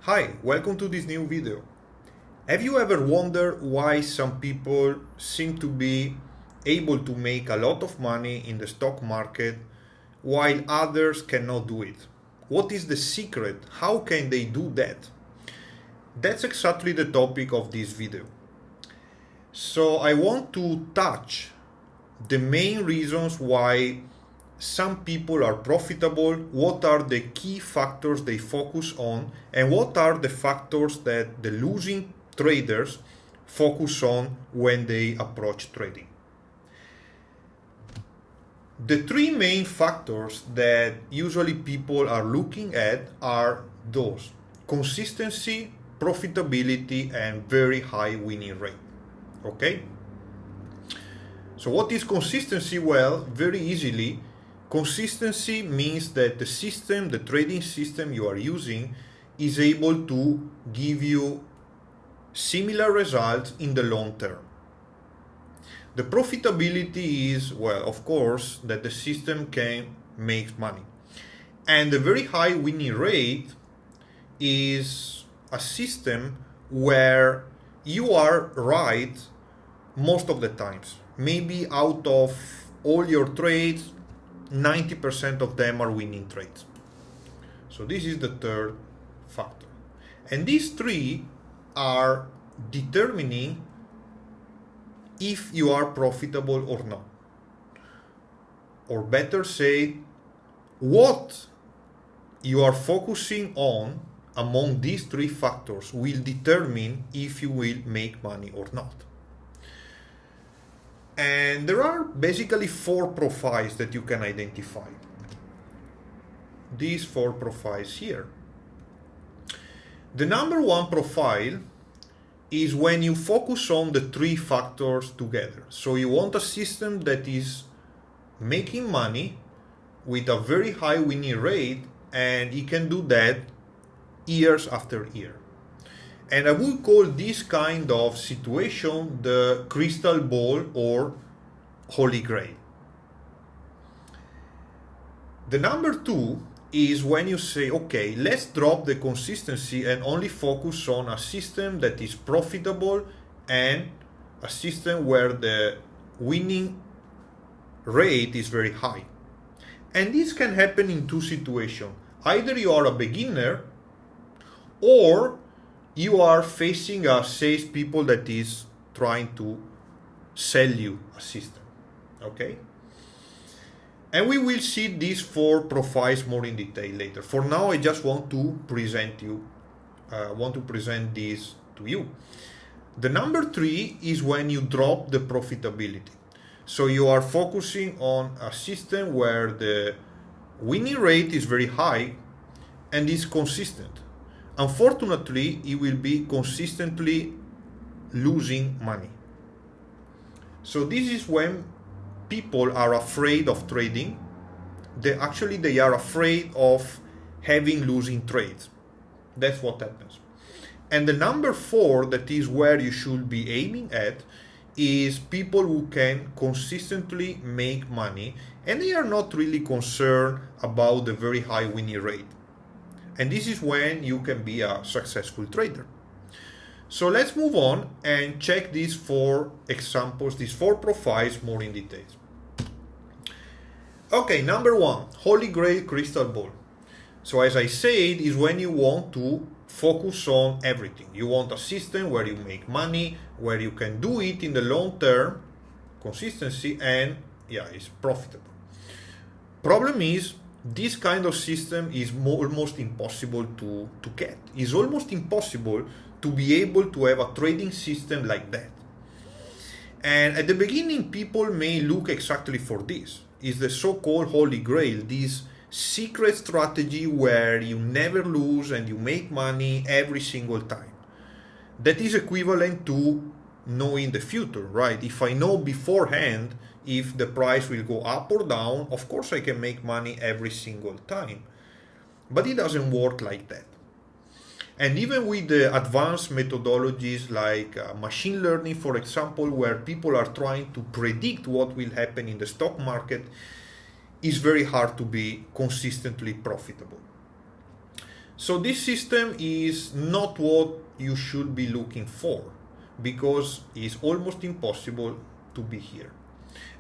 Hi, welcome to this new video. Have you ever wondered why some people seem to be able to make a lot of money in the stock market while others cannot do it? What is the secret? How can they do that? That's exactly the topic of this video. So I want to touch the main reasons why some people are profitable, what are the key factors they focus on, and what are the factors that the losing traders focus on when they approach trading. The three main factors that usually people are looking at are those: consistency, profitability, and very high winning rate. Okay? So what is consistency? Well, very easily, consistency means that the system, the trading system you are using, is able to give you similar results in the long term. The profitability is, well, of course, that the system can make money. And the very high winning rate is a system where you are right most of the times. Maybe out of all your trades, 90% of them are winning trades. So this is the third factor. And these three are determining if you are profitable or not. Or better say, what you are focusing on among these three factors will determine if you will make money or not. And there are basically four profiles that you can identify. These four profiles here. The number one profile is when you focus on the three factors together. So you want a system that is making money with a very high winning rate, and it can do that years after year. And I would call this kind of situation the crystal ball or holy grail. The number two is when you say, okay, let's drop the consistency and only focus on a system that is profitable and a system where the winning rate is very high. And this can happen in two situations. Either you are a beginner or you are facing a salespeople that is trying to sell you a system. Okay? And we will see these four profiles more in detail later. For now, I just want to present this to you. The number three is when you drop the profitability. So you are focusing on a system where the winning rate is very high and is consistent. Unfortunately, it will be consistently losing money. So this is when people are afraid of trading. They are afraid of having losing trades. That's what happens. And the number four, that is where you should be aiming at, is people who can consistently make money and they are not really concerned about the very high winning rate. And this is when you can be a successful trader. So let's move on and check these four examples, these four profiles more in detail. Okay, number one, holy grail crystal ball. So as I said, is when you want to focus on everything. You want a system where you make money, where you can do it in the long term, consistency, and it's profitable. Problem is, this kind of system is almost impossible to get. It's almost impossible to be able to have a trading system like that. And at the beginning, people may look exactly for this. It's the so-called holy grail, this secret strategy where you never lose and you make money every single time. That is equivalent to knowing the future, right? If I know beforehand if the price will go up or down, of course I can make money every single time. But it doesn't work like that. And even with the advanced methodologies like machine learning, for example, where people are trying to predict what will happen in the stock market, it's very hard to be consistently profitable. So this system is not what you should be looking for, because it's almost impossible to be here.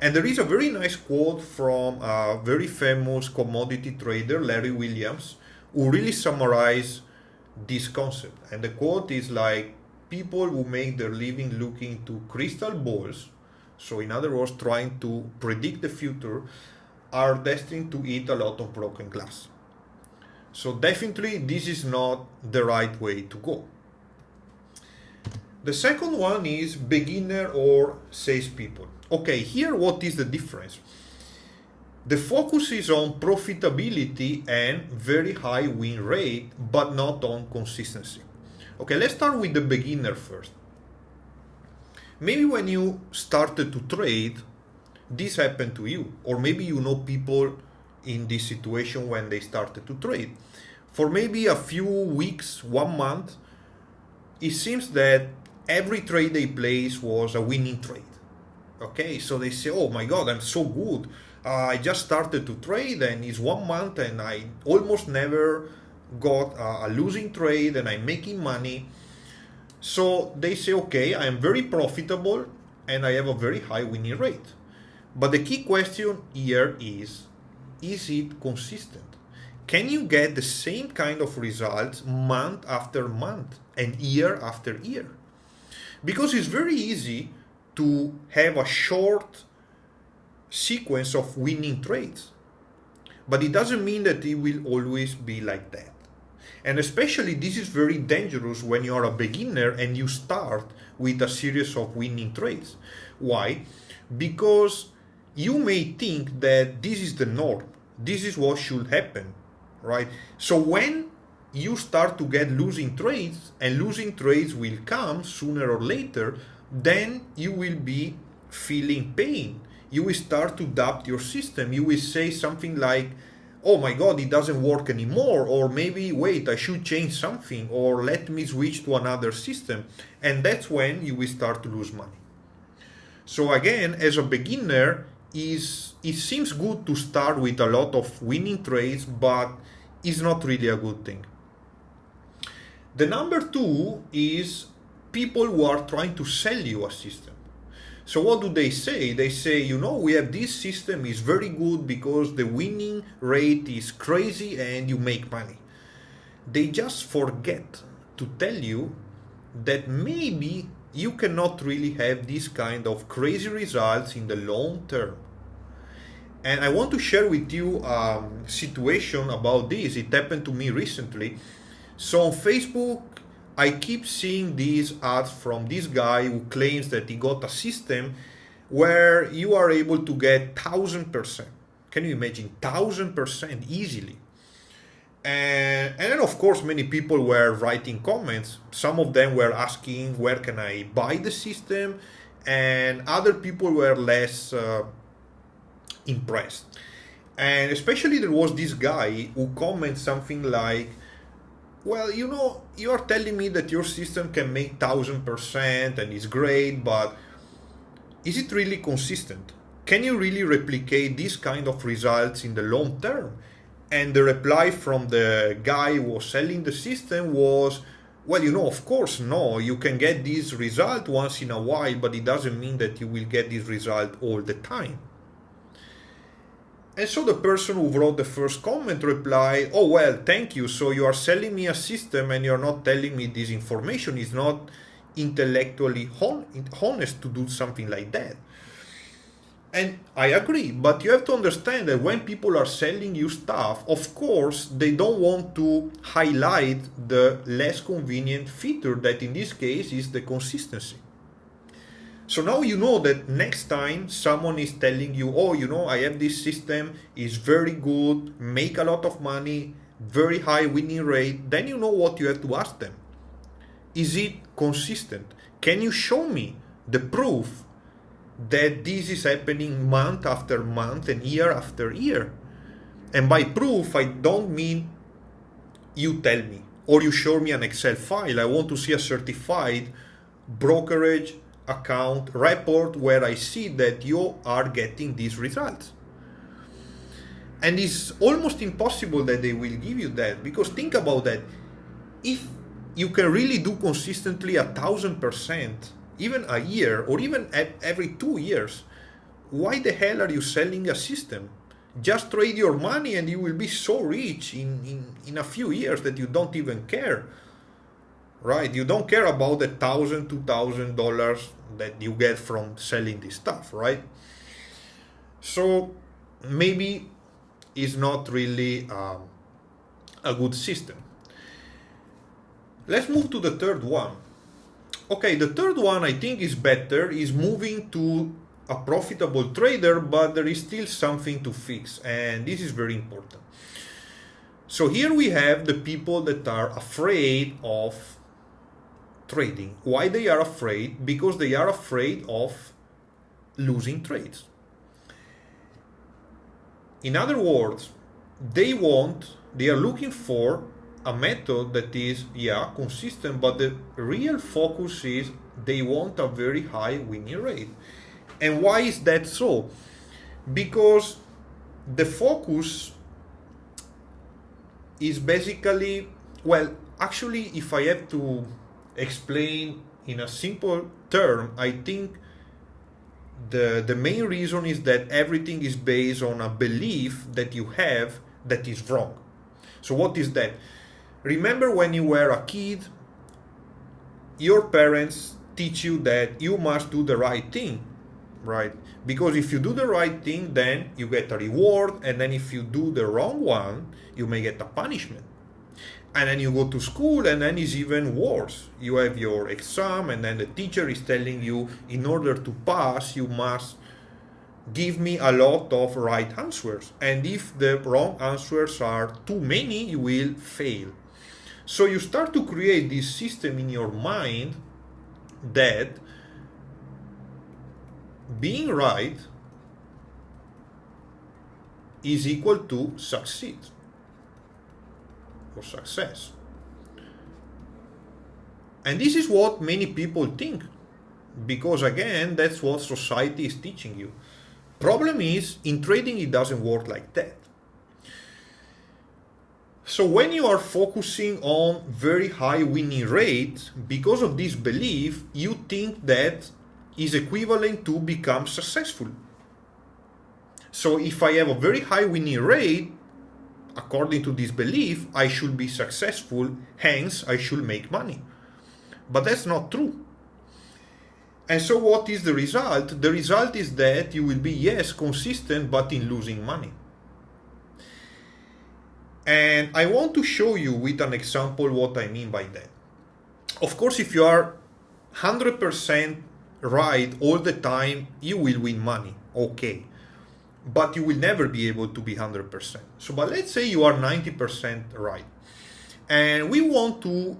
And there is a very nice quote from a very famous commodity trader, Larry Williams, who really summarized this concept. And the quote is like, people who make their living looking into crystal balls, so in other words, trying to predict the future, are destined to eat a lot of broken glass. So definitely this is not the right way to go. The second one is beginner or salespeople. Okay, here what is the difference? The focus is on profitability and very high win rate, but not on consistency. Okay, let's start with the beginner first. Maybe when you started to trade, this happened to you, or maybe you know people in this situation when they started to trade. For maybe a few weeks, 1 month, it seems that every trade they place was a winning trade. Okay, so they say, oh my God, I'm so good. I just started to trade and it's 1 month and I almost never got a losing trade and I'm making money. So they say, okay, I am very profitable and I have a very high winning rate. But the key question here is it consistent? Can you get the same kind of results month after month and year after year? Because it's very easy to have a short sequence of winning trades, but it doesn't mean that it will always be like that. And especially this is very dangerous when you are a beginner and you start with a series of winning trades. Why? Because you may think that this is the norm, this is what should happen, right? So when you start to get losing trades, and losing trades will come sooner or later, then you will be feeling pain. You will start to doubt your system. You will say something like, oh my God, it doesn't work anymore, or maybe, wait, I should change something, or let me switch to another system. And that's when you will start to lose money. So again, as a beginner, it seems good to start with a lot of winning trades, but it's not really a good thing. The number two is people who are trying to sell you a system. So what do they say? They say, you know, we have this system, is very good because the winning rate is crazy and you make money. They just forget to tell you that maybe you cannot really have this kind of crazy results in the long term. And I want to share with you a situation about this. It happened to me recently. So on Facebook, I keep seeing these ads from this guy who claims that he got a system where you are able to get 1000%. Can you imagine 1000% easily? And then of course many people were writing comments. Some of them were asking, where can I buy the system? And other people were less impressed. And especially there was this guy who commented something like, well, you know, you are telling me that your system can make 1000% and it's great, but is it really consistent? Can you really replicate this kind of results in the long term? And the reply from the guy who was selling the system was, well, you know, of course, no, you can get this result once in a while, but it doesn't mean that you will get this result all the time. And so the person who wrote the first comment replied, oh, well, thank you. So you are selling me a system and you're not telling me this information. It's not intellectually honest to do something like that. And I agree, but you have to understand that when people are selling you stuff, of course, they don't want to highlight the less convenient feature that in this case is the consistency. So now you know that next time someone is telling you, oh, you know, I have this system, is very good, make a lot of money, very high winning rate, then you know what you have to ask them. Is it consistent? Can you show me the proof that this is happening month after month and year after year? And by proof, I don't mean you tell me or you show me an Excel file. I want to see a certified brokerage account report where I see that you are getting these results. And it's almost impossible that they will give you that, because think about that. If you can really do consistently 1,000%, even a year, or even every 2 years, why the hell are you selling a system? Just trade your money and you will be so rich in a few years that you don't even care, right? You don't care about the $1,000, $2,000 that you get from selling this stuff, right? So maybe it's not really a good system. Let's move to the third one. Okay, the third one I think is better, is moving to a profitable trader, but there is still something to fix, and this is very important. So here we have the people that are afraid of trading. Why they are afraid? Because they are afraid of losing trades. In other words, they are looking for a method that is, consistent, but the real focus is they want a very high winning rate. And why is that so? Because the focus is basically, well, actually, if I have to explain in a simple term, I think the main reason is that everything is based on a belief that you have that is wrong. So what is that? Remember when you were a kid, your parents teach you that you must do the right thing, right? Because if you do the right thing, then you get a reward, and then if you do the wrong one, you may get a punishment. And then you go to school, and then it's even worse. You have your exam, and then the teacher is telling you, in order to pass, you must give me a lot of right answers. And if the wrong answers are too many, you will fail. So you start to create this system in your mind that being right is equal to succeed or success. And this is what many people think, because again, that's what society is teaching you. Problem is, in trading, it doesn't work like that. So when you are focusing on very high winning rate, because of this belief, you think that is equivalent to become successful. So if I have a very high winning rate, according to this belief, I should be successful, hence I should make money. But that's not true. And so what is the result? The result is that you will be, yes, consistent, but in losing money. And I want to show you with an example what I mean by that. Of course, if you are 100% right all the time, you will win money, okay. But you will never be able to be 100%. So, but let's say you are 90% right. And we want to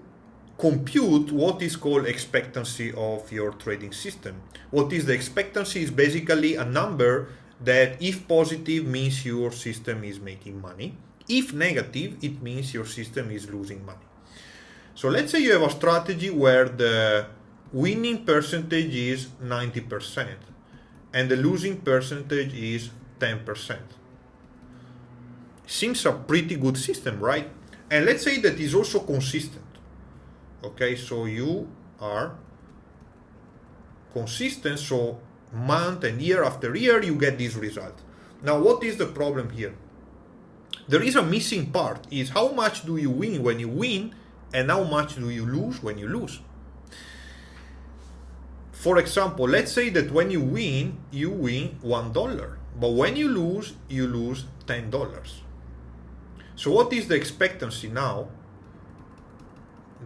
compute what is called expectancy of your trading system. What is the expectancy? Is basically a number that, if positive, means your system is making money. If negative, it means your system is losing money. So let's say you have a strategy where the winning percentage is 90% and the losing percentage is 10%. Seems a pretty good system, right? And let's say that is also consistent. Okay, so you are consistent, so month and year after year you get this result. Now, what is the problem here? There is a missing part, is how much do you win when you win and how much do you lose when you lose. For example, let's say that when you win $1, but when you lose $10. So what is the expectancy now?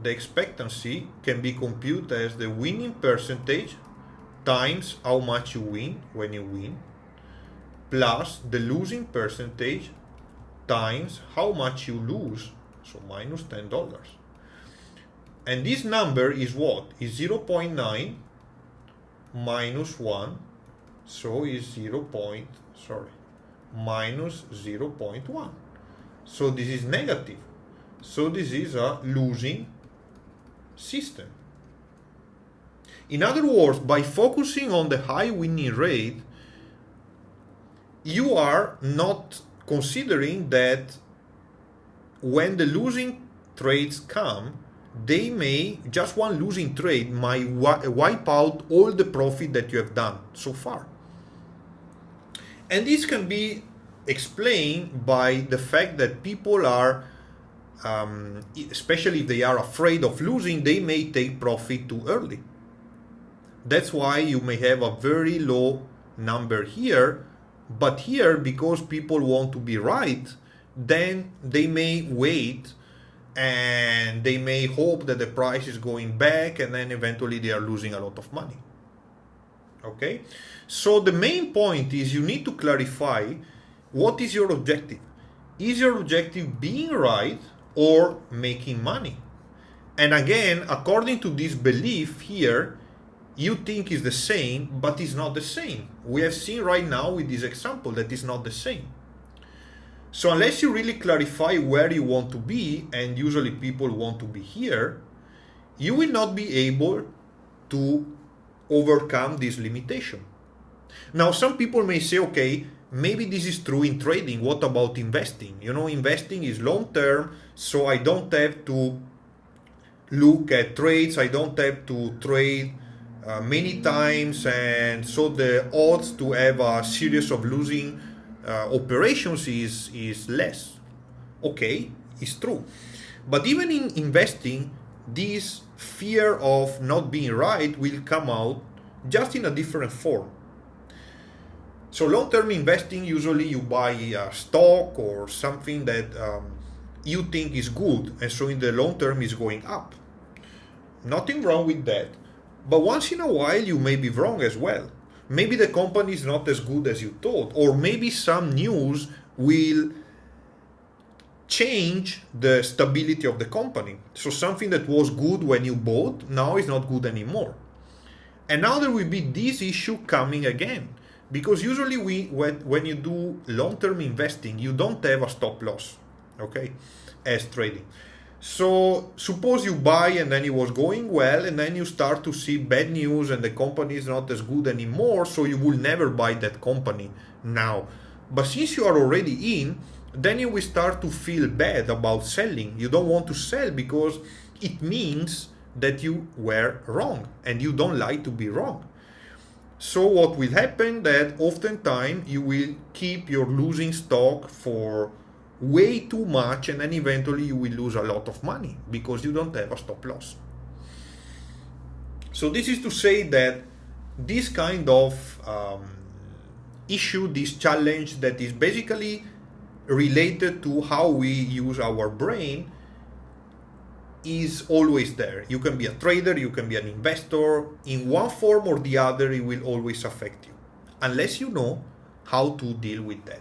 The expectancy can be computed as the winning percentage times how much you win when you win, plus the losing percentage times how much you lose, so minus $10. And this number is what? Is 0.9 minus 1, so is minus 0.1. So this is negative. So this is a losing system. In other words, by focusing on the high winning rate, you are not considering that when the losing trades come, they may, just one losing trade might wipe out all the profit that you have done so far. And this can be explained by the fact that people are, especially if they are afraid of losing, they may take profit too early. That's why you may have a very low number here, but here, because people want to be right, then they may wait and they may hope that the price is going back, and then eventually they are losing a lot of money. Okay? So the main point is you need to clarify what is your objective. Is your objective being right or making money? And again, according to this belief here, you think is the same, but it's not the same. We have seen right now with this example that it's not the same. So unless you really clarify where you want to be, and usually people want to be here, you will not be able to overcome this limitation. Now, some people may say, okay, maybe this is true in trading. What about investing? You know, investing is long term, so I don't have to look at trades. I don't have to trade many times, and so the odds to have a series of losing operations is less. Okay, it's true. But even in investing, this fear of not being right will come out just in a different form. So long-term investing, usually you buy a stock or something that you think is good, and so in the long term is going up. Nothing wrong with that. But once in a while you may be wrong as well. Maybe the company is not as good as you thought, or maybe some news will change the stability of the company. So something that was good when you bought now is not good anymore. And now there will be this issue coming again, because usually when you do long-term investing, you don't have a stop loss, okay, as trading. So suppose you buy and then it was going well, and then you start to see bad news and the company is not as good anymore, so you will never buy that company now. But since you are already in, then you will start to feel bad about selling. You don't want to sell because it means that you were wrong, and you don't like to be wrong. So what will happen that oftentimes you will keep your losing stock for way too much, and then eventually you will lose a lot of money because you don't have a stop loss. So this is to say that this kind of issue, this challenge that is basically related to how we use our brain, is always there. You can be a trader, you can be an investor. In one form or the other, it will always affect you, unless you know how to deal with that.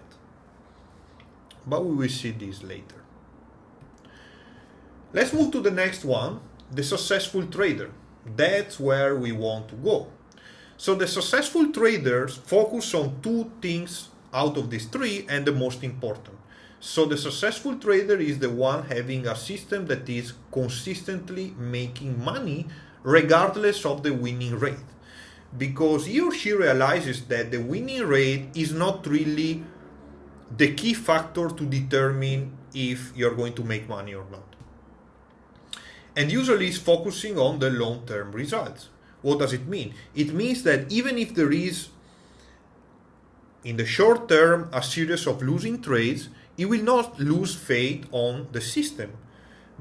But we will see this later. Let's move to the next one, the successful trader. That's where we want to go. So the successful traders focus on two things out of these three, and the most important. So the successful trader is the one having a system that is consistently making money regardless of the winning rate. Because he or she realizes that the winning rate is not really the key factor to determine if you're going to make money or not. And usually it's focusing on the long-term results. What does it mean? It means that even if there is, in the short term, a series of losing trades, it will not lose faith on the system,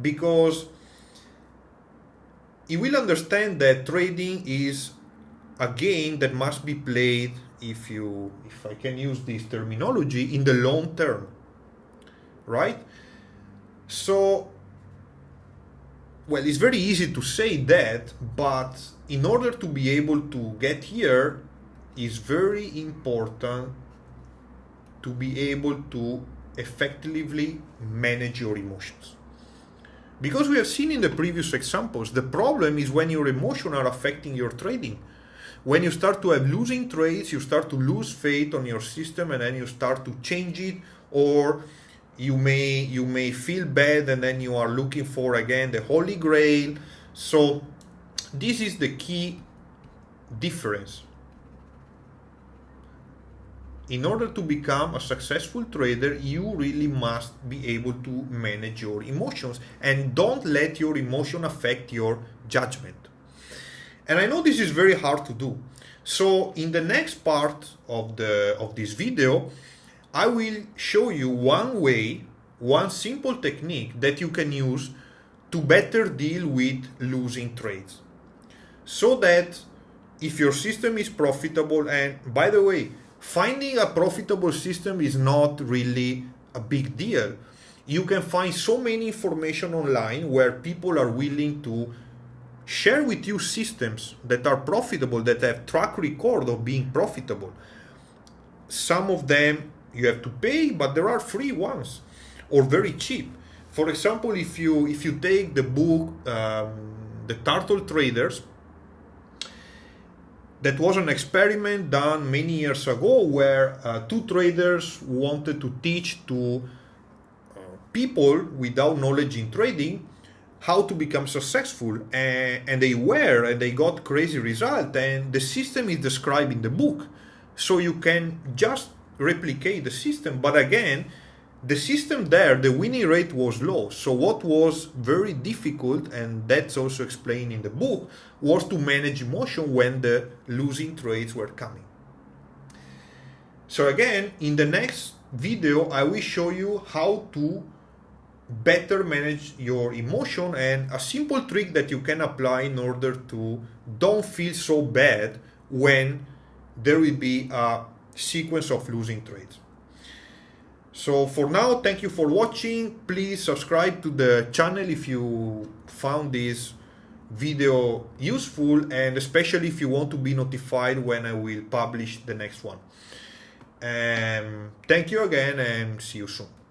because it will understand that trading is a game that must be played, if I can use this terminology, in the long term, right? So, well, it's very easy to say that, but in order to be able to get here, it's very important to be able to effectively manage your emotions. Because we have seen in the previous examples, the problem is when your emotions are affecting your trading. When you start to have losing trades, you start to lose faith on your system, and then you start to change it, or you may feel bad, and then you are looking for again the holy grail. So this is the key difference. in order to become a successful trader, you really must be able to manage your emotions and don't let your emotion affect your judgment. And I know this is very hard to do. So in the next part of this video, I will show you one way, one simple technique that you can use to better deal with losing trades. So that if your system is profitable, and by the way, finding a profitable system is not really a big deal. You can find so many information online where people are willing to share with you systems that are profitable, that have track record of being profitable. Some of them you have to pay, but there are free ones or very cheap. For example, if you take the book The Turtle Traders, that was an experiment done many years ago where two traders wanted to teach to people without knowledge in trading how to become successful, and they got crazy results, and the system is described in the book, so you can just replicate the system. But again, the system there, the winning rate was low. So what was very difficult, and that's also explained in the book, was to manage emotion when the losing trades were coming. So again, in the next video, I will show you how to better manage your emotion, and a simple trick that you can apply in order to don't feel so bad when there will be a sequence of losing trades. So for now, thank you for watching. Please subscribe to the channel if you found this video useful, and especially if you want to be notified when I will publish the next one. Thank you again, and see you soon.